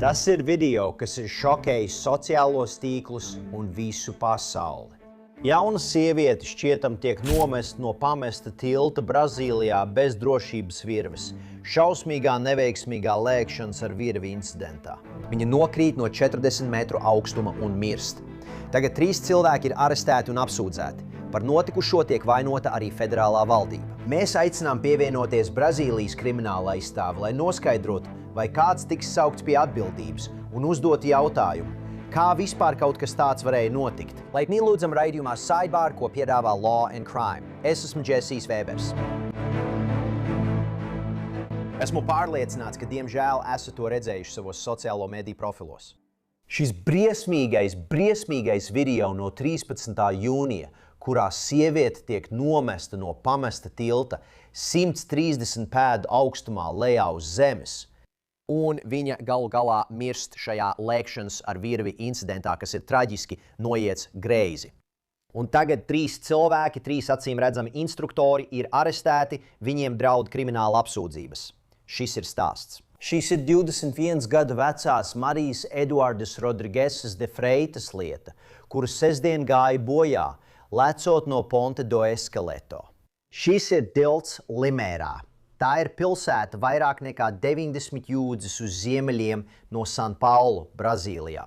Tas ir video, kas ir šokējis sociālos tīklus un visu pasauli. Jauna sieviete šķietam tiek nomesta no pamesta tilta Brazīlijā bez drošības virves, šausmīgā neveiksmīgā lēkšanas ar virvi incidentā. Viņa nokrīt no 40 metru augstuma un mirst. Tagad 3 cilvēki ir arestēti un apsūdzēti. Par notikušo tiek vainota arī federālā valdība. Mēs aicinām pievienoties Brazīlijas krimināla aizstāvi, lai noskaidrotu, vai kāds tiks saukts pie atbildības un uzdot jautājumu, kā vispār kaut kas tāds varēja notikt. Laipni lūdzam raidījumā Sidebar, ko piedāvā Law and Crime. Es esmu Jessijs Vēbers. Esmu pārliecināts, ka diemžēl esat to redzējuši savos sociālo mediju profilos. Šis briesmīgais video no 13. jūnija, kurā sieviete tiek nomesta no pamesta tilta 130 pēdu augstumā lejā uz zemes, un viņa galu galā mirst šajā lēkšanas ar virvi incidentā, kas ir traģiski noiets greizi. Un tagad 3 cilvēki, 3 acīm redzami instruktori ir arestēti, viņiem draud krimināla apsūdzības. Šis ir stāsts. Šis ir 21 gadu vecās Marijas Eduardas Rodrigesas de Freitas lieta, kura sestdien gāja bojā, lecot no Ponte do Escaleto. Šis ir tilts Limērā. Tā ir pilsēta vairāk nekā 90 jūdzes uz ziemeļiem no San Paulo, Brazīlijā.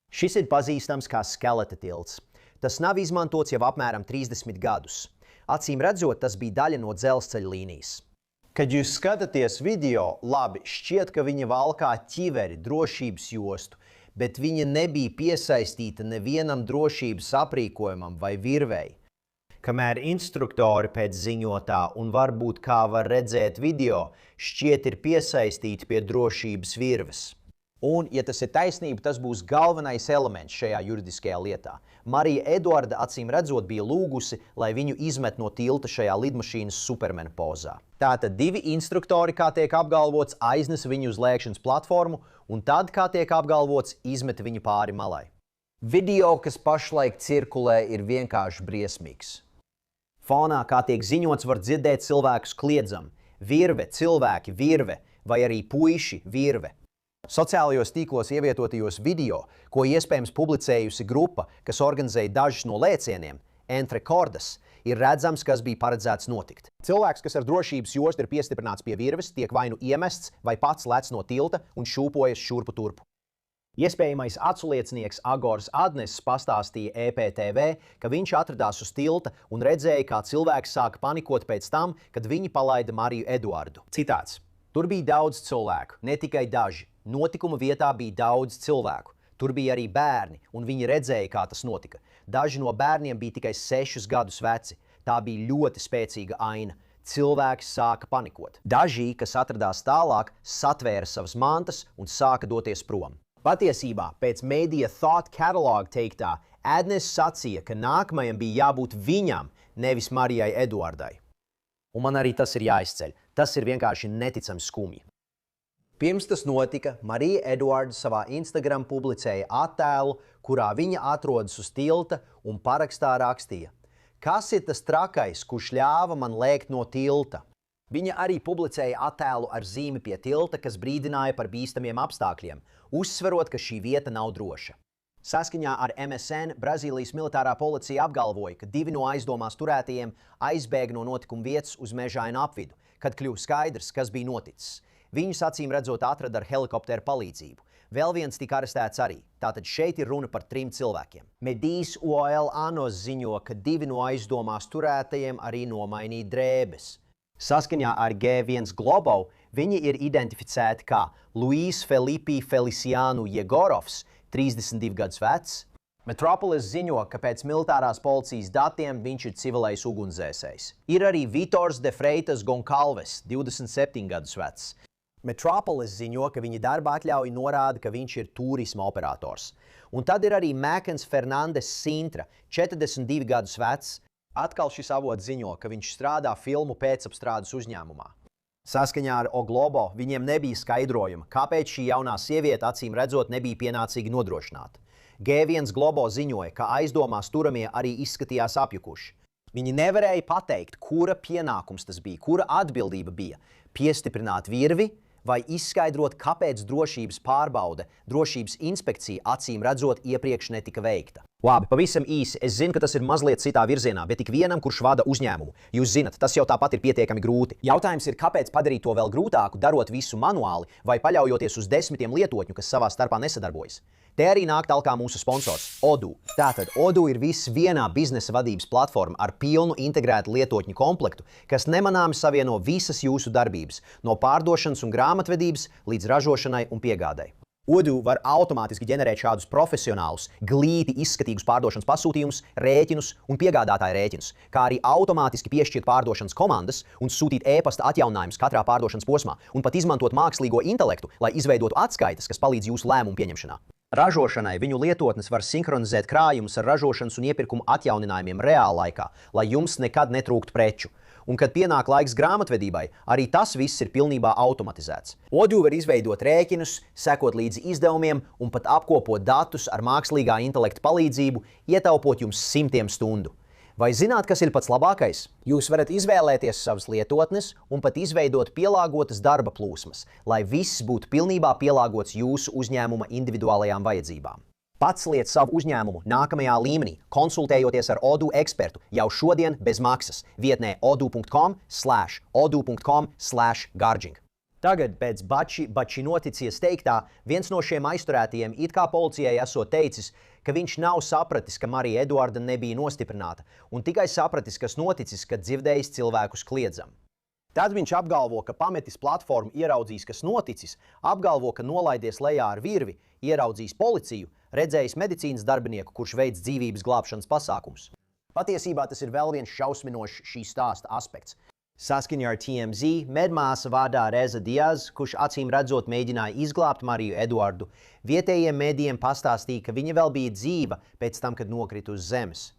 Šis ir pazīstams kā skeleta tilts. Tas nav izmantots jau apmēram 30 gadus. Acīm redzot, tas bija daļa no dzelzceļa līnijas. Kad jūs skatāties video, labi, šķiet, ka viņa valkā ķiveri, drošības jostu, bet viņa nebija piesaistīta nevienam drošības aprīkojumam vai virvei. Kamēr instruktori pēc ziņotā un varbūt kā var redzēt video, šķiet ir piesaistīti pie drošības virves. Un, ja tas ir taisnība, tas būs galvenais elements šajā juridiskajā lietā. Marija Eduarda acīm redzot bija lūgusi, lai viņu izmet no tilta šajā lidmašīnas supermena pozā. Tātad 2 instruktori, kā tiek apgalvots, aiznesa viņu uz lēkšanas platformu, un tad, kā tiek apgalvots, izmeta viņu pāri malai. Video, kas pašlaik cirkulē, ir vienkārši briesmīgs. Fonā, kā tiek ziņots, var dzirdēt cilvēkus kliedzam. Virve, cilvēki, virve, vai arī puiši, virve. Sociālajos tīklos ievietotajos video, ko iespējams publicējusi grupa, kas organizēja dažus no lēcieniem, Entre Cordas, ir redzams, kas bija paredzēts notikt. Cilvēks, kas ar drošības jostu ir piestiprināts pie virves, tiek vai nu iemests, vai pats lec no tilta un šūpojas šurpu turpu. Iespējamais aculiecinieks Agors Adnesis pastāstīja EPTV, ka viņš atradās uz tilta un redzēja, kā cilvēks sāka panikot pēc tam, kad viņi palaida Mariju Eduardu. Citāts. Tur bija daudz cilvēku, ne tikai daži. Notikuma vietā bija daudz cilvēku. Tur bija arī bērni, un viņi redzēja, kā tas notika. Daži no bērniem bija tikai 6 gadus veci. Tā bija ļoti spēcīga aina. Cilvēki sāka panikot. Daži, kas atradās tālāk, satvēra savas mantas un sāka doties prom. Patiesībā, pēc Media Thought Catalog teiktā, Adnesis sacīja, ka nākamajam bija jābūt viņam, nevis Marijai Eduardai. Un man arī tas ir jāizceļ. Tas ir vienkārši neticami skumji. Pirms tas notika, Marija Eduarda savā Instagram publicēja attēlu, kurā viņa atrodas uz tilta un parakstā rakstīja: "Kas ir tas trakais, kurš ļāva man lēkt no tilta?" Viņa arī publicēja attēlu ar zīmi pie tilta, kas brīdināja par bīstamiem apstākļiem, uzsverot, ka šī vieta nav droša. Saskaņā ar MSN, Brazīlijas militārā policija apgalvoja, ka 2 no aizdomās turētajiem aizbēga no notikuma vietas uz mežainu apvidu, kad kļuva skaidrs, kas bija noticis. Viņus acīm redzot atrada ar helikopteru palīdzību. Vēl viens tika arestēts arī. Tātad šeit ir runa par 3 cilvēkiem. Medijs UOL Anos ziņo, ka 2 no aizdomās turētajiem arī nomainīja drēbes. Saskaņā ar G1 Globo viņi ir identificēti kā Luis Felipe Feliciano Jegorovs, 32 gadus vecs. Metropolis ziņo, ka pēc militārās policijas datiem viņš ir civilais ugunsdzēsējs. Ir arī Vitors de Freitas Goncalves, 27 gadus vecs. Metropolis ziņo, ka viņa darba atļauja norāda, ka viņš ir turisma operators. Un tad ir arī Mēkens Fernandes Sintra, 42 gadus vecs. Atkal šis avots ziņo, ka viņš strādā filmu pēcapstrādes uzņēmumā. Saskaņā ar O Globo viņiem nebija skaidrojuma, kāpēc šī jaunā sieviete acīm redzot nebija pienācīgi nodrošināta. G1 Globo ziņoja, ka aizdomās turamie arī izskatījās apjukuši. Viņi nevarēja pateikt, kura pienākums tas bija, kura atbildība bija piestiprināt virvi vai izskaidrot, kāpēc drošības pārbaude, drošības inspekcija acīm redzot iepriekš netika veikta. Labi, pavisam īsi. Es zinu, ka tas ir mazliet citā virzienā, bet ik vienam, kurš vada uzņēmumu. Jūs zinat, tas jau tāpat ir pietiekami grūti. Jautājums ir, kāpēc padarīt to vēl grūtāku, darot visu manuāli vai paļaujoties uz desmitiem lietotņu, kas savā starpā nesadarbojas. Te arī nāk talkā mūsu sponsors – Odoo. Tātad Odoo ir viss vienā biznesa vadības platforma ar pilnu integrētu lietotņu komplektu, kas nemanāmi savieno visas jūsu darbības, no pārdošanas un grāmatvedības līdz ražošanai un piegādai. Odoo var automātiski ģenerēt šādus profesionālus, glīti izskatīgus pārdošanas pasūtījumus, rēķinus un piegādātāju rēķinus, kā arī automātiski piešķirt pārdošanas komandas un sūtīt e-pasta atjauninājumus katrā pārdošanas posmā, un pat izmantot mākslīgo intelektu, lai izveidotu atskaites, kas palīdz jūsu lēmumu pieņemšanā. Ražošanai viņu lietotnes var sinhronizēt krājumus ar ražošanas un iepirkumu atjauninājumiem reālaikā, lai jums nekad netrūktu preču. Un, kad pienāk laiks grāmatvedībai, arī tas viss ir pilnībā automatizēts. Odoo var izveidot rēķinus, sekot līdzi izdevumiem un pat apkopot datus ar mākslīgā intelekta palīdzību, ietaupot jums simtiem stundu. Vai zināt, kas ir pats labākais? Jūs varat izvēlēties savas lietotnes un pat izveidot pielāgotas darba plūsmas, lai viss būtu pilnībā pielāgots jūsu uzņēmuma individuālajām vajadzībām. Pats liec savu uzņēmumu nākamajā līmenī, konsultējoties ar Odoo ekspertu jau šodien bez maksas vietnē odoo.com/odoo.com/garging. Tagad pēc Bači noticies teiktā, viens no šiem aizturētajiem it kā policijai esot teicis, ka viņš nav sapratis, ka Marija Eduarda nebija nostiprināta, un tikai sapratis, kas noticis, kad dzirdējis cilvēkus kliedzam. Tad viņš apgalvo, ka pametis platformu, ieraudzījis, kas noticis, apgalvo, ka nolaidies lejā ar virvi, ieraudzījis policiju, redzējis medicīnas darbinieku, kurš veic dzīvības glābšanas pasākumus. Patiesībā tas ir vēl viens šausminošs šī stāsta aspekts. Saskaņā ar TMZ, medmāsa vārdā Reza Diaz, kurš acīm redzot mēģināja izglābt Mariju Eduardu, vietējiem mēdījiem pastāstīja, ka viņa vēl bija dzīva pēc tam, kad nokrita uz zemes.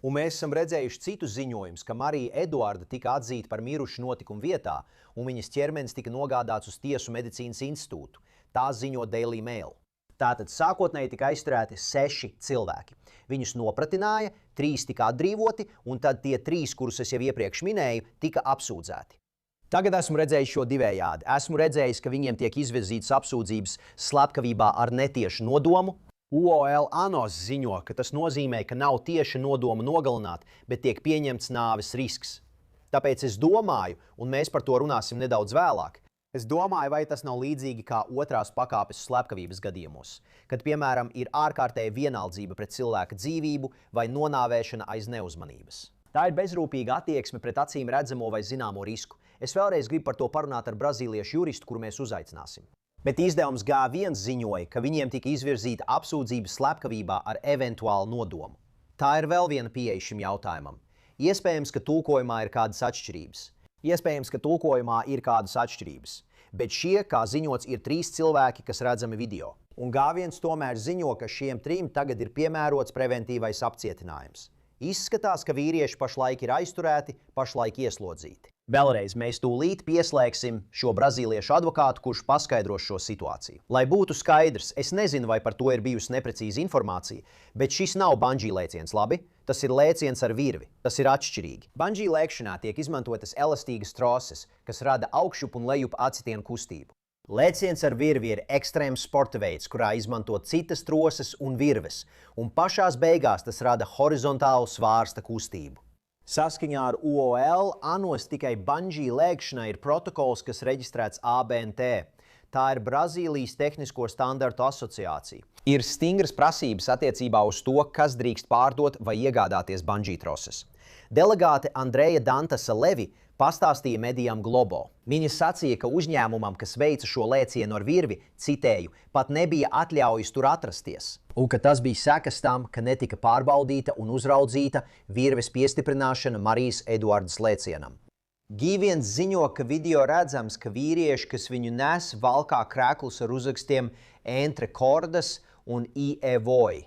Un mēs esam redzējuši citus ziņojumus, ka Marija Eduarda tika atzīta par mirušu notikumu vietā, un viņas ķermenis tika nogādāts uz Tiesu medicīnas institūtu. Tā ziņo Daily Mail. Tātad sākotnēji tika aizturēti 6 cilvēki. Viņus nopratināja, 3 tika atbrīvoti, un tad tie 3, kurus es jau iepriekš minēju, tika apsūdzēti. Tagad esmu redzējis šo divējādi. Esmu redzējis, ka viņiem tiek izvirzītas apsūdzības slepkavībā ar netiešu nodomu. UOL Anos ziņo, ka tas nozīmē, ka nav tieša nodoma nogalināt, bet tiek pieņemts nāves risks. Tāpēc es domāju, un mēs par to runāsim nedaudz vēlāk, es domāju, vai tas nav līdzīgi kā otrās pakāpes slepkavības gadījumos, kad, piemēram, ir ārkārtēja vienaldzība pret cilvēka dzīvību vai nonāvēšana aiz neuzmanības. Tā ir bezrūpīga attieksme pret acīm redzamo vai zināmo risku. Es vēlreiz gribu par to parunāt ar brazīliešu juristu, kuru mēs uzaicināsim. Bet izdevums G1 ziņoja, ka viņiem tika izvirzīta apsūdzība slepkavībā ar eventuālu nodomu. Tā ir vēl viena pieeja šim jautājumam. Iespējams, ka tulkojumā ir kādas atšķirības. Bet šie, kā ziņots, ir 3 cilvēki, kas redzami video. Un G1 tomēr ziņo, ka šiem 3 tagad ir piemērots preventīvais apcietinājums. Izskatās, ka vīrieši pašlaik ir aizturēti, pašlaik ieslodzīti. Vēlreiz mēs tūlīt pieslēgsim šo brazīliešu advokātu, kurš paskaidros šo situāciju. Lai būtu skaidrs, es nezinu, vai par to ir bijusi neprecīza informācija, bet šis nav bungee lēciens, labi? Tas ir lēciens ar virvi. Tas ir atšķirīgi. Bungee lēkšanā tiek izmantotas elastīgas troses, kas rada augšup un lejup acitienu kustību. Lēciens ar virvi ir ekstrēms sporta veids, kurā izmanto citas troses un virves, un pašās beigās tas rada horizontālu svārsta kustību. Saskaņā ar UOL, Anos tikai bungee lēkšanai ir protokols, kas reģistrēts ABNT. Tā ir Brazīlijas Tehnisko standartu asociācija. Ir stingras prasības attiecībā uz to, kas drīkst pārdot vai iegādāties bungee troses. Delegāte Andreja Dantasa Levi pastāstīja medijām Globo. Viņa sacīja, ka uzņēmumam, kas veica šo lēcienu ar virvi, citēju, pat nebija atļaujas tur atrasties. Un ka tas bija sekas tam, ka netika pārbaudīta un uzraudzīta virves piestiprināšana Marijas Eduardas lēcienam. G1 ziņo, ka video redzams, ka vīrieši, kas viņu nes, valkā krēklus ar uzrakstiem Entre Cordas un Evoy.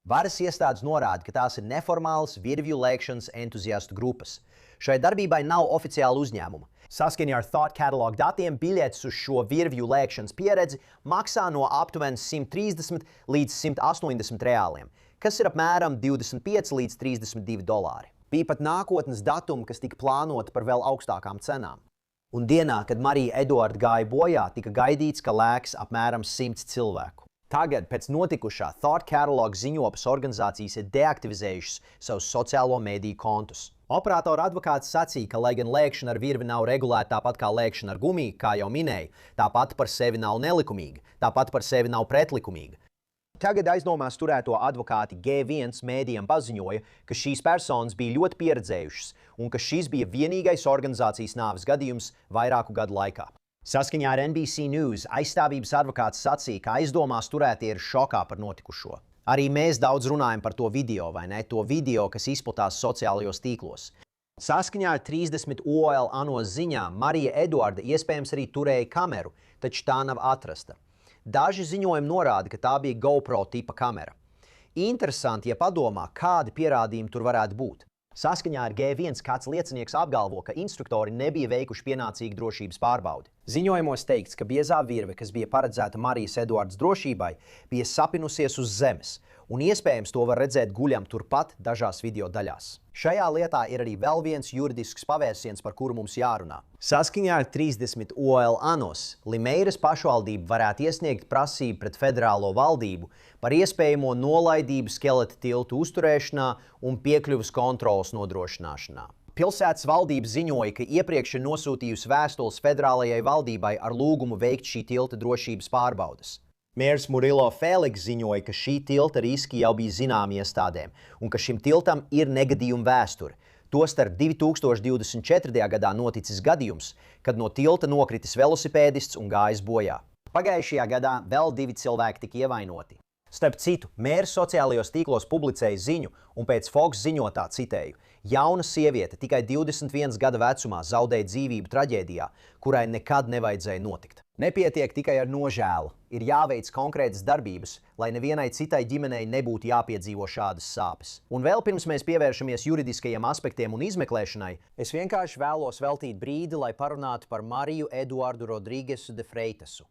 Varas iestādes norāda, ka tās ir neformālas virvju lēkšanas entuziastu grupas. Šai darbībai nav oficiāla uzņēmuma. Saskaņā ar Thought Catalog datiem biļetes uz šo virvju lēkšanas pieredzi maksā no aptuveni 130 līdz 180 reāliem, kas ir apmēram 25 līdz 32 dolāri. Bija pat nākotnes datumi, kas tika plānoti par vēl augstākām cenām. Un dienā, kad Marija Eduarda gāja bojā, tika gaidīts, ka lēks apmēram 100 cilvēku. Tagad, pēc notikušā, Thought Catalog ziņopas organizācijas ir deaktivizējušas savus sociālo mediju kontus. Operatora advokāts sacīja, ka, lai gan lēkšana ar virvi nav regulēta tāpat kā lēkšana ar gumiju, kā jau minēju, tāpat par sevi nav nelikumīga, tāpat par sevi nav pretlikumīga. Tagad aizdomās turēto advokāti G1 mēdījiem paziņoja, ka šīs personas bija ļoti pieredzējušas un ka šis bija vienīgais organizācijas nāves gadījums vairāku gadu laikā. Saskaņā ar NBC News aizstāvības advokāts sacīja, ka aizdomās turētie ir šokā par notikušo. Arī mēs daudz runājam par to video, vai ne? To video, kas izplatās sociālajos tīklos. Saskaņā ar 30 OL ANO ziņām Marija Eduarda iespējams arī turēja kameru, taču tā nav atrasta. Daži ziņojumi norāda, ka tā bija GoPro tipa kamera. Interesanti, ja padomā, kādi pierādījumi tur varētu būt. Saskaņā ar G1 kāds liecinieks apgalvo, ka instruktori nebija veikuši pienācīgu drošības pārbaudi. Ziņojumos teikts, ka biezā virve, kas bija paredzēta Marijas Eduardas drošībai, bija sapinusies uz zemes, un iespējams to var redzēt guļam turpat dažās video daļās. Šajā lietā ir arī vēl viens juridisks pavērsiens, par kuru mums jārunā. Saskaņā ar 30 OL ANOS Limeiras pašvaldība varētu iesniegt prasību pret federālo valdību par iespējamo nolaidību skeleta tiltu uzturēšanā un piekļuves kontroles nodrošināšanā. Pilsētas valdība ziņoja, ka iepriekš ir nosūtījusi vēstules federālajai valdībai ar lūgumu veikt šī tilta drošības pārbaudes. Mērs Murilo Feliks ziņoja, ka šī tilta riski jau bija zināmi iestādēm un ka šim tiltam ir negadījuma vēsture. Tostarp 2024. gadā noticis gadījums, kad no tilta nokritis velosipēdists un gājis bojā. Pagājušajā gadā vēl 2 cilvēki tika ievainoti. Starp citu, mērs sociālajos tīklos publicēja ziņu, un pēc Fox ziņotā citēju: jauna sieviete tikai 21 gada vecumā zaudēja dzīvību traģēdijā, kurai nekad nevajadzēja notikt. Nepietiek tikai ar nožēlu, ir jāveic konkrētas darbības, lai nevienai citai ģimenei nebūtu jāpiedzīvo šādas sāpes. Un vēl pirms mēs pievēršamies juridiskajiem aspektiem un izmeklēšanai, es vienkārši vēlos veltīt brīdi, lai parunātu par Mariju Eduardu Rodrīgesu de Freitasu.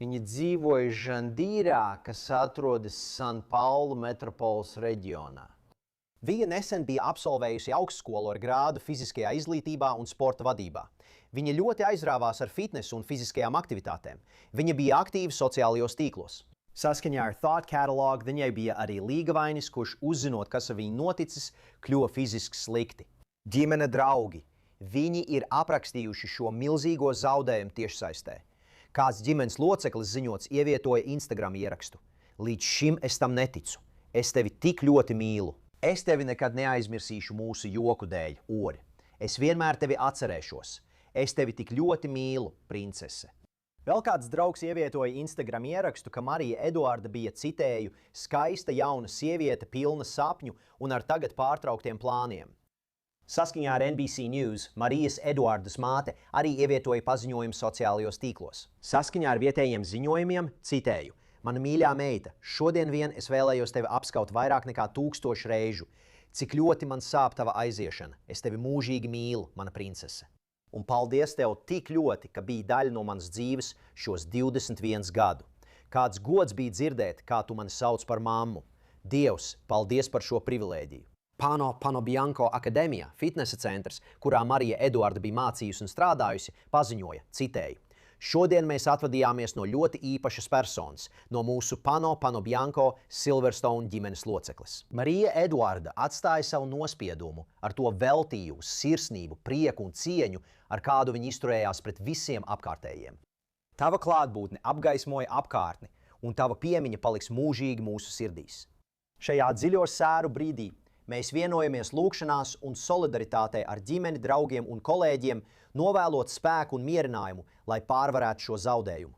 Viņa dzīvoja Žandīrā, kas atrodas San Paulu metropoles reģionā. Viņa nesen bija absolvējusi augstskolu ar grādu fiziskajā izglītībā un sporta vadībā. Viņa ļoti aizrāvās ar fitnesu un fiziskajām aktivitātēm. Viņa bija aktīva sociālajos tīklos. Saskaņā ar Thought Catalog viņai bija arī līgavainis, kurš uzzinot, kas ar viņu noticis, kļuva fiziski slikti. Ģimene, draugi. Viņi ir aprakstījuši šo milzīgo zaudējumu tiešsaistē. Kāds ģimenes loceklis ziņots ievietoja Instagram ierakstu. Līdz šim es tam neticu. Es tevi tik ļoti mīlu. Es tevi nekad neaizmirsīšu mūsu joku dēļ, Ori. Es vienmēr tevi atcerēšos. Es tevi tik ļoti mīlu, princese. Vēl kāds draugs ievietoja Instagram ierakstu, ka Marija Eduarda bija, citēju, skaista jauna sieviete, pilna sapņu un ar tagad pārtrauktiem plāniem. Saskaņā ar NBC News Marijas Eduardas māte arī ievietoja paziņojumu sociālajos tīklos. Saskaņā ar vietējiem ziņojumiem, citēju: mana mīļā meita, šodien vien es vēlējos tevi apskaut vairāk nekā 1000 reižu. Cik ļoti man sāp tava aiziešana. Es tevi mūžīgi mīlu, mana princese. Un paldies tev tik ļoti, ka biji daļa no manas dzīves šos 21 gadu. Kāds gods bija dzirdēt, kā tu mani sauc par mammu. Dievs, paldies par šo privilēģiju. Pano Bianco Akadēmija, fitnesa centrs, kurā Marija Eduarda bija mācījusi un strādājusi, paziņoja, citēju: šodien mēs atvadījāmies no ļoti īpašas personas, no mūsu Pano Bianco Silverstone ģimenes loceklis. Marija Eduarda atstāja savu nospiedumu, ar to veltīju uz sirsnību, prieku un cieņu, ar kādu viņa izturējās pret visiem apkārtējiem. Tava klātbūtne apgaismoja apkārtni, un tava piemiņa paliks mūžīgi mūsu sirdīs. Šajā dziļo sēru brīdī mēs vienojamies lūgšanās un solidaritātē ar ģimeni, draugiem un kolēģiem, novēlot spēku un mierinājumu, lai pārvarētu šo zaudējumu.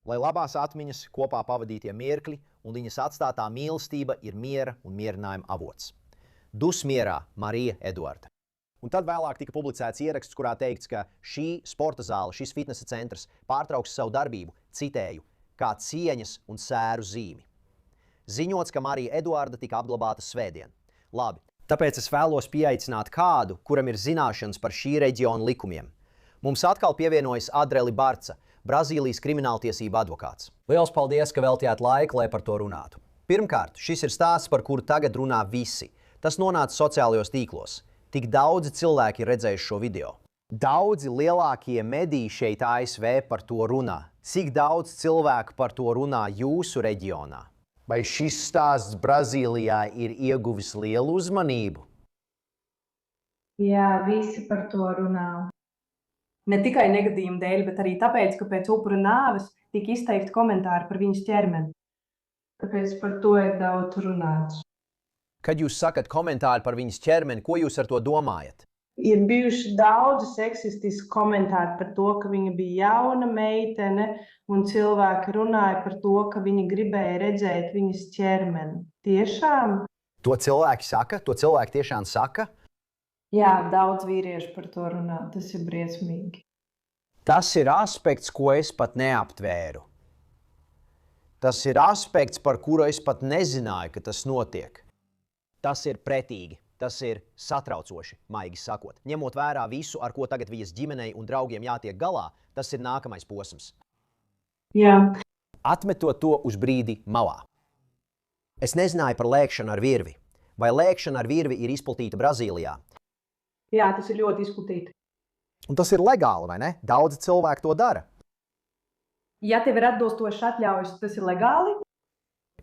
Lai labās atmiņas, kopā pavadītie mirkļi un viņas atstātā mīlestība ir miera un mierinājuma avots. Dus mierā, Marija Eduarda. Un tad vēlāk tika publicēts ieraksts, kurā teikts, ka šī sporta zāle, šis fitnesa centrs pārtrauks savu darbību, citēju, kā cieņas un sēru zīmi. Ziņots, ka Marija Eduarda tika apglabāta svētdien. Labi, tāpēc es vēlos pieaicināt kādu, kuram ir zināšanas par šī reģiona likumiem. Mums atkal pievienojas Adreli Barca, Brazīlijas krimināltiesība advokāts. Liels paldies, ka veltījāt laiku, lai par to runātu. Pirmkārt, šis ir stāsts, par kuru tagad runā visi. Tas nonāca sociālajos tīklos. Tik daudzi cilvēki ir redzējuši šo video. Daudzi lielākie mediji šeit ASV par to runā. Cik daudz cilvēku par to runā jūsu reģionā? Vai šis stāsts Brazīlijā ir ieguvis lielu uzmanību? Jā, visi par to runā. Ne tikai negadījuma dēļ, bet arī tāpēc, ka pēc upura nāves tika izteikti komentāri par viņas ķermeni. Tāpēc par to ir daudz runāts. Kad jūs sakat komentāri par viņas ķermeni, ko jūs ar to domājat? Ir bijuši daudzi seksistiski komentāri par to, ka viņa bija jauna meitene, un cilvēki runāja par to, ka viņi gribēja redzēt viņas ķermeni. Tiešām? To cilvēki saka? To cilvēki tiešām saka? Jā, daudz vīriešu par to runā. Tas ir briesmīgi. Tas ir aspekts, ko es pat neaptvēru. Tas ir aspekts, par kuru es pat nezināju, ka tas notiek. Tas ir pretīgi. Tas ir satraucoši, maigi sakot. Ņemot vērā visu, ar ko tagad viņas ģimenei un draugiem jātiek galā, tas ir nākamais posms. Jā. Atmetot to uz brīdi malā. Es nezināju par lēkšanu ar virvi. Vai lēkšana ar virvi ir izplatīta Brazīlijā? Jā, tas ir ļoti izplatīti. Un tas ir legāli, vai ne? Daudzi cilvēki to dara. Ja tev ir atbilstošs atļaujas, tas ir legāli?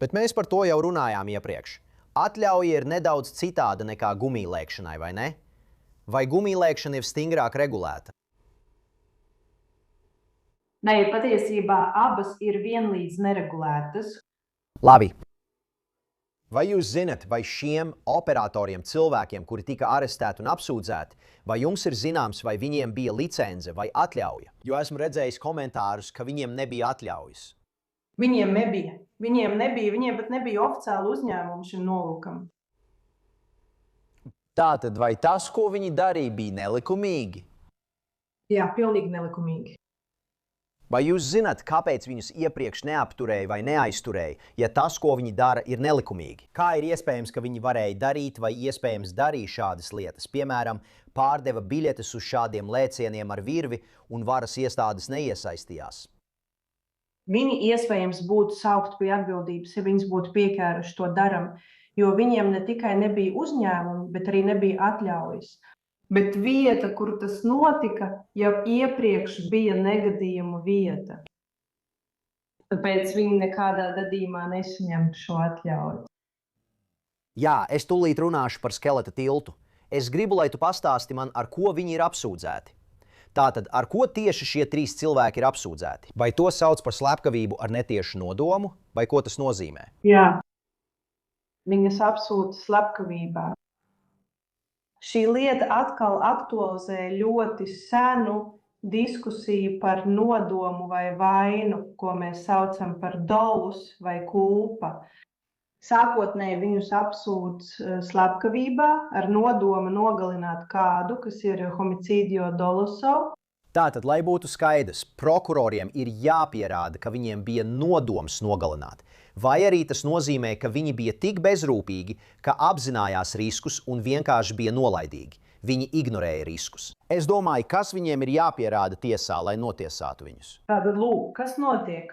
Bet mēs par to jau runājām iepriekš. Atļauja ir nedaudz citāda nekā gumijlēkšanai, vai ne? Vai gumijlēkšana ir stingrāk regulēta? Nē, patiesībā abas ir vienlīdz neregulētas. Labi. Vai jūs zinat, vai šiem operatoriem, cilvēkiem, kuri tika arestēti un apsūdzēti, vai jums ir zināms, vai viņiem bija licence vai atļauja? Jo esmu redzējis komentārus, ka viņiem nebija atļaujas. Viņiem pat nebija oficiāli uzņēmumi šim nolūkam. Tātad, vai tas, ko viņi darīja, bija nelikumīgi? Jā, pilnīgi nelikumīgi. Vai jūs zinat, kāpēc viņus iepriekš neapturēja vai neaizturēja, ja tas, ko viņi dara, ir nelikumīgi? Kā ir iespējams, ka viņi varēja darīt vai iespējams darīja šādas lietas? Piemēram, pārdeva biļetes uz šādiem lēcieniem ar virvi un varas iestādes neiesaistījās. Viņi iespējams būtu saukti pie atbildības, ja viņas būtu pieķēruši to daram, jo viņiem ne tikai nebija uzņēmumi, bet arī nebija atļaujas. Bet vieta, kur tas notika, jau iepriekš bija negadījuma vieta. Tāpēc viņi nekādā gadījumā nesaņemtu šo atļauju. Jā, es tūlīt runāšu par skeleta tiltu. Es gribu, lai tu pastāsti man, ar ko viņi ir apsūdzēti. Tātad, ar ko tieši šie 3 cilvēki ir apsūdzēti? Vai to sauc par slepkavību ar netiešu nodomu, vai ko tas nozīmē? Jā, viņas apsūdz slepkavībā. Šī lieta atkal aktualizē ļoti senu diskusiju par nodomu vai vainu, ko mēs saucam par dolus vai kulpa. Sākotnēji viņus apsūdz slepkavībā ar nodomu nogalināt kādu, kas ir homicidio doloso. Tātad, lai būtu skaidrs, prokuroriem ir jāpierāda, ka viņiem bija nodoms nogalināt. Vai arī tas nozīmē, ka viņi bija tik bezrūpīgi, ka apzinājās riskus un vienkārši bija nolaidīgi. Viņi ignorēja riskus. Es domāju, kas viņiem ir jāpierāda tiesā, lai notiesātu viņus. Tātad, lūk, kas notiek?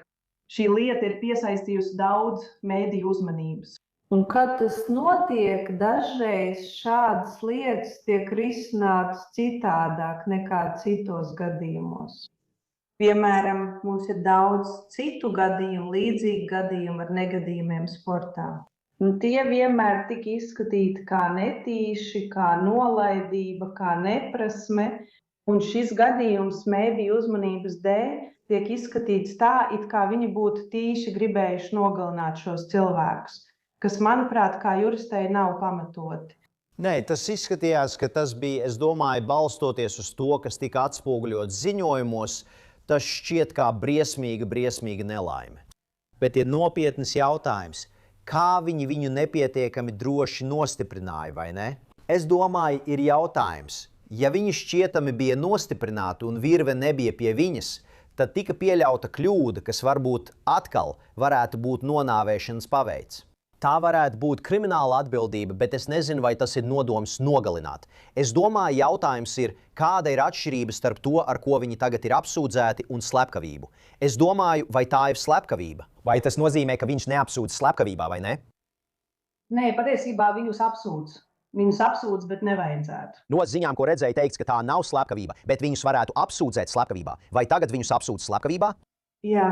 Šī lieta ir piesaistījusi daudz mediju uzmanības. Un kad tas notiek, dažreiz šādas lietas tiek risinātas citādāk nekā citos gadījumos. Piemēram, mums ir daudz citu gadījumu, līdzīgi gadījumu ar negadījumiem sportā. Un tie vienmēr tika izskatīti kā netīši, kā nolaidība, kā neprasme. Un šis gadījums mediju uzmanības dēļ tiek izskatīts tā, it kā viņi būtu tīši gribējuši nogalināt šos cilvēkus, kas, manuprāt, kā juristei nav pamatoti. Nē, tas izskatījās, ka tas bija, es domāju, balstoties uz to, kas tika atspoguļots ziņojumos, tas šķiet kā briesmīga nelaime. Bet ir nopietns jautājums, kā viņi viņu nepietiekami droši nostiprināja, vai ne? Es domāju, ir jautājums, ja viņi šķietami bija nostiprināti un virve nebija pie viņas, tad tika pieļauta kļūda, kas varbūt atkal varētu būt nonāvēšanas paveids. Tā varētu būt krimināla atbildība, bet es nezinu, vai tas ir nodoms nogalināt. Es domāju, jautājums ir, kāda ir atšķirība starp to, ar ko viņi tagad ir apsūdzēti, un slepkavību. Es domāju, vai tā ir slepkavība. Vai tas nozīmē, ka viņš neapsūdz slepkavībā, vai ne? Nē, patiesībā viņus apsūdz. Viņus apsūdz, bet nevajadzētu. No ziņām, ko redzēju, teikts, ka tā nav slepkavība, bet viņus varētu apsūdzēt slepkavībā. Vai tagad viņus apsūdz slepkavībā? Jā,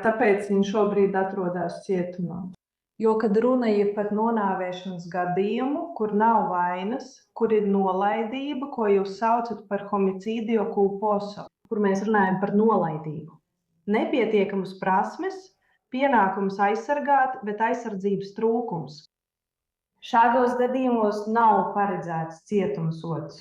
tāpēc viņi šobrīd atrodas cietumā. Jo, kad runa ir par nonāvēšanas gadījumu, kur nav vainas, kur ir nolaidība, ko jūs saucat par homicidio culposo, kur mēs runājam par nolaidību. Nepietiekamas prasmes, pienākums aizsargāt, bet aizsardzības trūkums. Šādos gadījumos nav paredzēts cietumsods.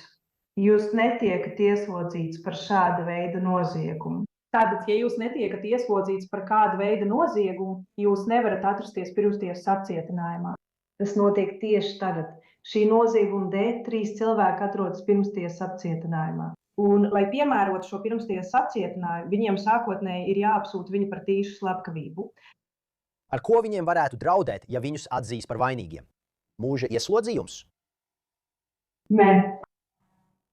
Jūs netiekat ieslodzīts par šāda veida noziegumu. Tātad, ja jūs netiekat ieslodzīts par kādu veidu noziegumu, jūs nevarat atrasties pirmstiesas apcietinājumā. Tas notiek tieši tagad. Šī nozieguma dēļ 3 cilvēki atrodas pirmstiesas apcietinājumā. Un, lai piemērotu šo pirmstiesas apcietinājumu, viņiem sākotnēji ir jāapsūdz viņi par tīšu slepkavību. Ar ko viņiem varētu draudēt, ja viņus atzīs par vainīgiem? Mūža ieslodzījums? Nē.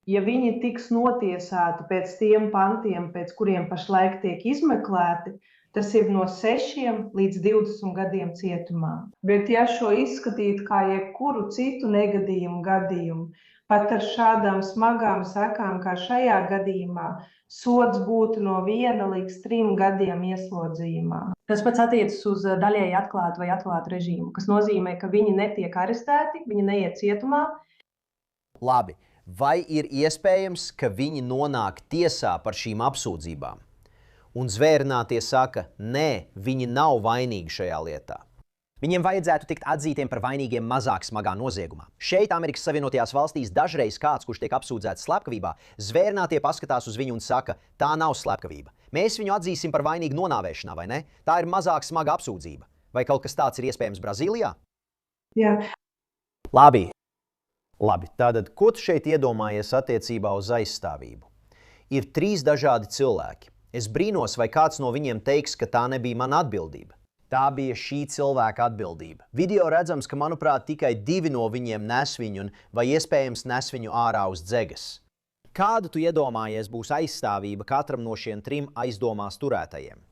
Ja viņi tiks notiesāti pēc tiem pantiem, pēc kuriem pašlaik tiek izmeklēti, tas ir no 6 līdz 20 gadiem cietumā. Bet ja šo izskatītu kā jebkuru citu negadījumu gadījumu, pat ar šādām smagām sekām kā šajā gadījumā, sods būtu no 1 līdz 3 gadiem ieslodzījumā. Tas pats attiecas uz daļēji atklātu vai atklātu režīmu, kas nozīmē, ka viņi netiek arestēti, viņi neiet cietumā. Labi, vai ir iespējams, ka viņi nonāk tiesā par šīm apsūdzībām? Un zvērinātie saka, nē, viņi nav vainīgi šajā lietā. Viņiem vajadzētu tikt atzītiem par vainīgiem mazāk smagā noziegumā. Šeit, Amerikas Savienotajās valstīs, dažreiz kāds, kurš tiek apsūdzēts slepkavībā, zvērinātie paskatās uz viņu un saka, tā nav slepkavība. Mēs viņu atzīsim par vainīgu nonāvēšanā, vai ne? Tā ir mazāk smaga apsūdzība. Vai kaut kas tāds ir iespējams Brazīlijā? Jā. Labi, tātad, ko tu šeit iedomājies attiecībā uz aizstāvību? Ir 3 dažādi cilvēki. Es brīnos, vai kāds no viņiem teiks, ka tā nebija mana atbildība. Tā bija šī cilvēka atbildība. Video redzams, ka, manuprāt, tikai 2 no viņiem nes viņu vai iespējams nes viņu ārā uz dzegas. Kādu tu iedomājies būs aizstāvība katram no šiem 3 aizdomās turētajiem?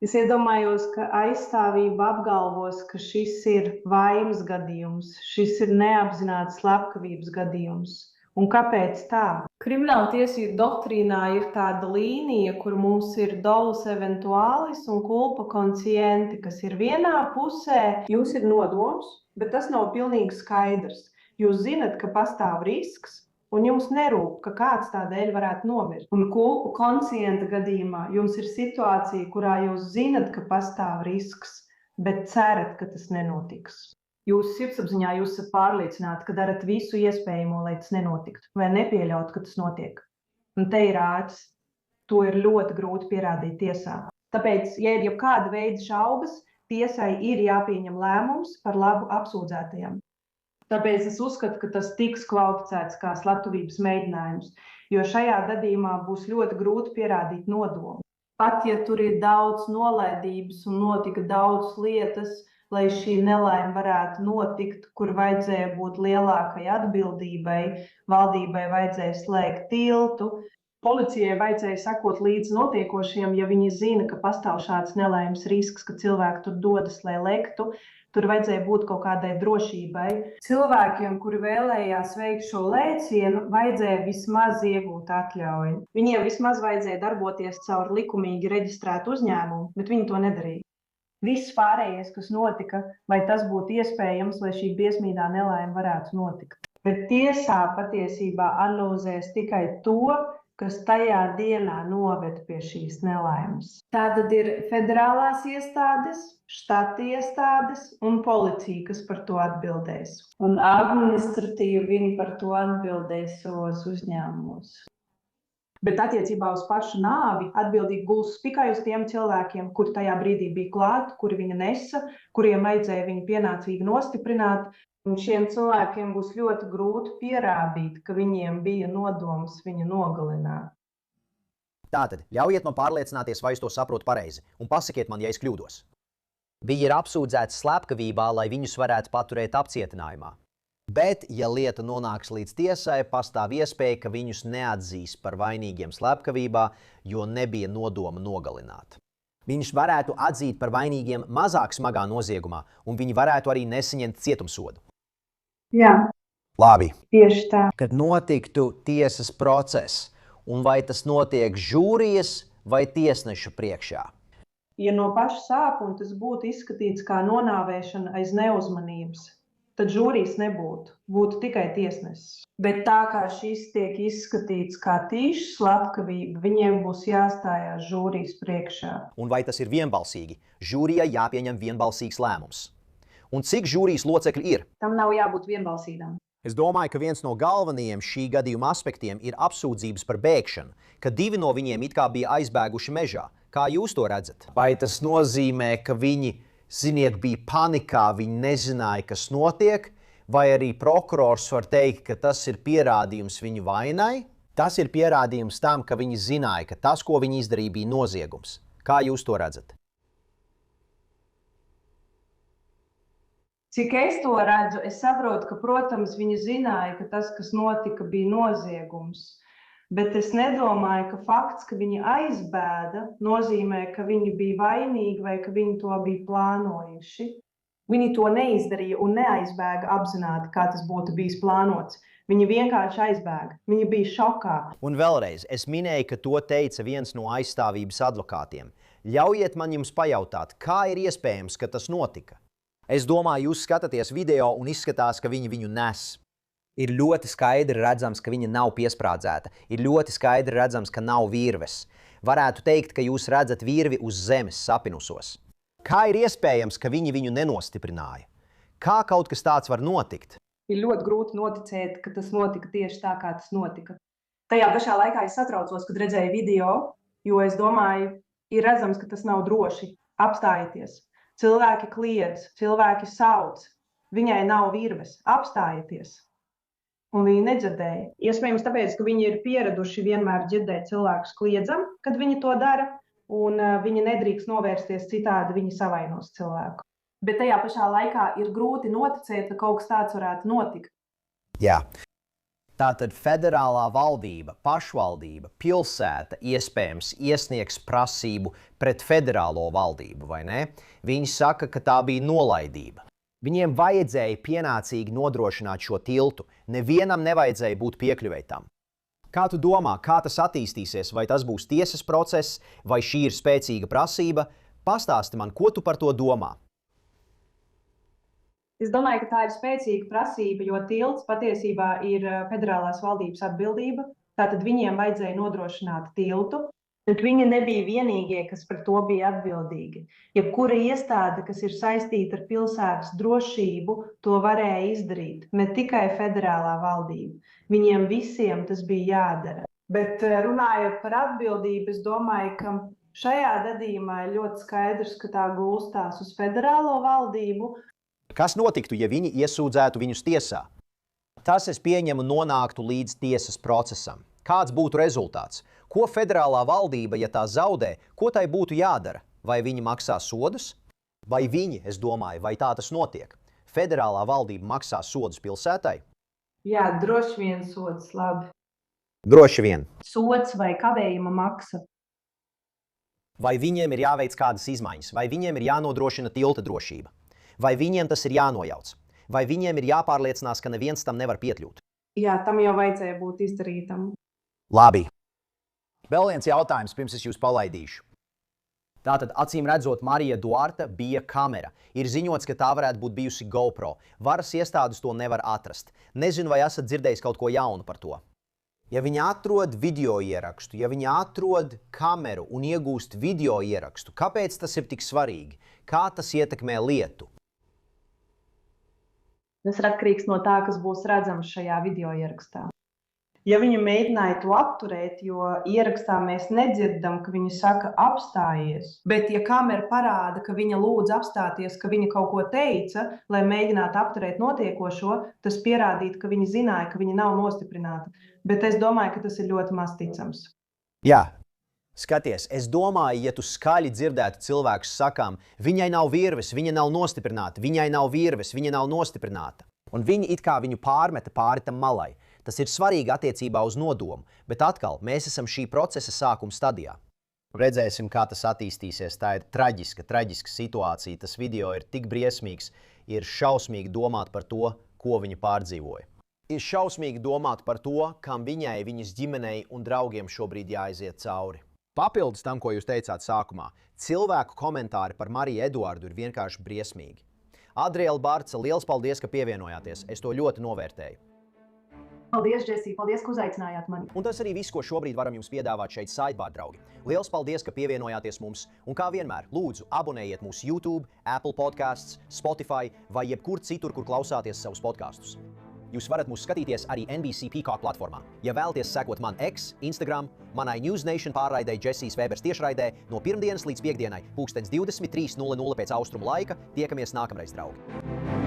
Es iedomājos, ka aizstāvība apgalvos, ka šis ir vainas gadījums, šis ir neapzināts slepkavības gadījums. Un kāpēc tā? Krimināla tiesību doktrīnā ir tāda līnija, kur mums ir dolus eventualis un culpa consciente, kas ir vienā pusē. Jūs ir nodoms, bet tas nav pilnīgi skaidrs. Jūs zinat, ka pastāv risks, un jums nerūp, ka kāds tādēļ varētu nomirt. Un culpa consciente gadījumā jums ir situācija, kurā jūs zinat, ka pastāv risks, bet cerat, ka tas nenotiks. Jūsu sirdsapziņā jūs esat pārliecināti, ka darat visu iespējamo, lai tas nenotiktu, vai nepieļaut, ka tas notiek. Un te ir ātrs. To ir ļoti grūti pierādīt tiesā. Tāpēc, ja ir jau kāda veida šaubas, tiesai ir jāpieņem lēmums par labu apsūdzētajiem. Tāpēc es uzskatu, ka tas tiks kvalificēts kā slepkavības mēģinājums, jo šajā gadījumā būs ļoti grūti pierādīt nodomu. Pat ja tur ir daudz nolaidības un notika daudz lietas, lai šī nelaime varētu notikt, kur vajadzēja būt lielākai atbildībai, valdībai vajadzēja slēgt tiltu, policijai vajadzēja sekot līdz notiekošiem, ja viņi zina, ka pastāv šāds nelaimes risks, ka cilvēki tur dodas, lai lektu, tur vajadzēja būt kaut kādai drošībai. Cilvēkiem, kuri vēlējās veikt šo lēcienu, vajadzēja vismaz iegūt atļauju. Viņiem vismaz vajadzēja darboties caur likumīgi reģistrētu uzņēmumu, bet viņi to nedarīja. Viss pārējais, kas notika, vai tas būtu iespējams, lai šī briesmīgā nelaime varētu notikt. Bet tiesā patiesībā analizēs tikai to, kas tajā dienā noved pie šīs nelaimes. Tātad ir federālās iestādes, štata iestādes un policija, kas par to atbildēs. Un administratīvi viņi par to atbildēs savos uzņēmumos. Bet attiecībā uz pašu nāvi atbildība gulstas tikai uz tiem cilvēkiem, kuri tajā brīdī bija klāt, kuri viņa nesa, kuriem vajadzēja viņu pienācīgi nostiprināt. Un šiem cilvēkiem būs ļoti grūti pierādīt, ka viņiem bija nodoms viņu nogalināt. Tātad, ļaujiet man pārliecināties, vai es to saprotu pareizi, un pasakiet man, ja es kļūdos. Viņi ir apsūdzēti slepkavībā, lai viņus varētu paturēt apcietinājumā. Bet, ja lieta nonāks līdz tiesai, pastāv iespēja, ka viņus neatzīs par vainīgiem slepkavībā, jo nebija nodoma nogalināt. Viņus varētu atzīt par vainīgiem mazāk smagā noziegumā, un viņi varētu arī nesaņemt cietumsodu. Jā, Labi. tieši tā. Kad notiktu tiesas process, un vai tas notiek žūrijas vai tiesnešu priekšā? Ja no paša sākuma tas būtu izskatīts kā nonāvēšana aiz neuzmanības, tad žūrijas nebūtu, būtu tikai tiesnesis. Bet tā kā šis tiek izskatīts kā tīša slepkavība, viņiem būs jāstājās žūrijas priekšā. Un vai tas ir vienbalsīgi? Žūrijai jāpieņem vienbalsīgs lēmums. Un cik žūrijas locekļi ir? Tam nav jābūt vienbalsīgam. Es domāju, ka viens no galvenajiem šī gadījuma aspektiem ir apsūdzības par bēgšanu, ka 2 no viņiem it kā bija aizbēguši mežā. Kā jūs to redzat? Vai tas nozīmē, ka viņi, ziniet, bija panikā, viņi nezināja, kas notiek, vai arī prokurors var teikt, ka tas ir pierādījums viņu vainai? Tas ir pierādījums tam, ka viņi zināja, ka tas, ko viņi izdarīja, bija noziegums. Kā jūs to redzat? Cik es to redzu, es saprotu, ka, protams, viņi zināja, ka tas, kas notika, bija noziegums. Bet es nedomāju, ka fakts, ka viņi aizbēda, nozīmē, ka viņi bija vainīgi vai ka viņi to bija plānojuši. Viņi to neizdarīja un neaizbēga apzināti, kā tas būtu bijis plānots. Viņi vienkārši aizbēga. Viņi bija šokā. Un vēlreiz, es minēju, ka to teica viens no aizstāvības advokātiem. Ļaujiet man jums pajautāt, kā ir iespējams, ka tas notika? Es domāju, jūs skatāties video un izskatās, ka viņi viņu nes. Ir ļoti skaidri redzams, ka viņa nav piesprādzēta. Ir ļoti skaidri redzams, ka nav virves. Varētu teikt, ka jūs redzat virvi uz zemes sapinusos. Kā ir iespējams, ka viņi viņu nenostiprināja? Kā kaut kas tāds var notikt? Ir ļoti grūti noticēt, ka tas notika tieši tā, kā tas notika. Tajā pašā laikā es satraucos, kad redzēju video, jo es domāju, ir redzams, ka tas nav droši. Apstājieties. Cilvēki kliedz, cilvēki sauc. Viņai nav virves. Apstājieties. Un viņi nedzirdēja. Iespējams, tāpēc, ka viņi ir pieraduši vienmēr dzirdēt cilvēkus kliedzam, kad viņi to dara, un viņi nedrīkst novērsties citādi, viņi savainos cilvēku. Bet tajā pašā laikā ir grūti noticēt, ka kaut kas tāds varētu notikt. Jā. Tātad federālā valdība, pašvaldība, pilsēta iespējams iesniegs prasību pret federālo valdību, vai ne? Viņi saka, ka tā bija nolaidība. Viņiem vajadzēja pienācīgi nodrošināt šo tiltu. Nevienam nevajadzēja būt piekļuvēji tam. Kā tu domā, kā tas attīstīsies? Vai tas būs tiesas process, vai šī ir spēcīga prasība? Pastāsti man, ko tu par to domā? Es domāju, ka tā ir spēcīga prasība, jo tilts patiesībā ir federālās valdības atbildība. Tātad viņiem vajadzēja nodrošināt tiltu. Bet viņi nebija vienīgie, kas par to bija atbildīgi. Jebkura iestāde, kas ir saistīta ar pilsētas drošību, to varēja izdarīt. Ne tikai federālā valdība. Viņiem visiem tas bija jādara. Bet runājot par atbildību, es domāju, ka šajā gadījumā ir ļoti skaidrs, ka tā gulstās uz federālo valdību. Kas notiktu, ja viņi iesūdzētu viņus tiesā? Tas, es pieņemu, nonāktu līdz tiesas procesam. Kāds būtu rezultāts? Ko federālā valdība, ja tā zaudē, ko tai būtu jādara? Vai viņi maksā sodus? Vai viņi, es domāju, vai tā tas notiek? Federālā valdība maksā sodus pilsētai? Jā, droši vien sods, labi. Droši vien. Sods vai kavējuma maksa. Vai viņiem ir jāveic kādas izmaiņas? Vai viņiem ir jānodrošina tilta drošība? Vai viņiem tas ir jānojauc? Vai viņiem ir jāpārliecinās, ka neviens tam nevar piekļūt? Jā, tam jau vajadzēja būt izdarītam. Labi. Vēl viens jautājums, pirms es jūs palaidīšu. Tātad, acīm redzot, Marija Duarte bija kamera. Ir ziņots, ka tā varētu būt bijusi GoPro. Varas iestādes to nevar atrast. Nezinu, vai esat dzirdējis kaut ko jaunu par to. Ja viņi atrod video ierakstu, ja viņi atrod kameru un iegūst video ierakstu, kāpēc tas ir tik svarīgi? Kā tas ietekmē lietu? Tas ir atkarīgs no tā, kas būs redzams šajā video ierakstā. Ja viņi mēģināja to apturēt, jo ierakstā mēs nedzirdam, ka viņi saka apstājies, bet ja kamera parāda, ka viņa lūdz apstāties, ka viņa kaut ko teica, lai mēģinātu apturēt notiekošo, tas pierādītu, ka viņi zināja, ka viņa nav nostiprināta. Bet es domāju, ka tas ir ļoti maz ticams. Jā. Skaties, es domāju, ja tu skaļi dzirdētu cilvēkus sakām, viņai nav virves, viņa nav nostiprināta, viņai nav virves, viņa nav nostiprināta. Un viņi it kā viņu pārmeta pāri tam malai. Tas ir svarīgi attiecībā uz nodomu, bet atkal mēs esam šī procesa sākuma stadijā. Redzēsim, kā tas attīstīsies. Tā ir traģiska situācija. Tas video ir tik briesmīgs, ir šausmīgi domāt par to, ko viņa pārdzīvoja. Ir šausmīgi domāt par to, kam viņai, viņas ģimenei un draugiem šobrīd jāaiziet cauri. Papildus tam, ko jūs teicāt sākumā, cilvēku komentāri par Mariju Eduardu ir vienkārši briesmīgi. Adriela Barca, liels paldies, ka pievienojāties. Es to ļoti novērtēju. Paldies, Džesī, paldies, ka uzaicinājāt mani. Un tas arī viss, ko šobrīd varam jums piedāvāt šeit Sidebar, draugi. Liels paldies, ka pievienojāties mums, un kā vienmēr, lūdzu, abonējiet mūsu YouTube, Apple Podcasts, Spotify vai jebkur citur, kur klausāties savus podkastus. Jūs varat mūs skatīties arī NBC Peacock platformā. Ja vēlaties sekot man X, Instagram, manai News Nation pārraidei Džesijas Vēbers tiešraidē no pirmdienas līdz piekdienai, 23:00 pēc austrumu laika, tiekamies nākamreiz, draugi.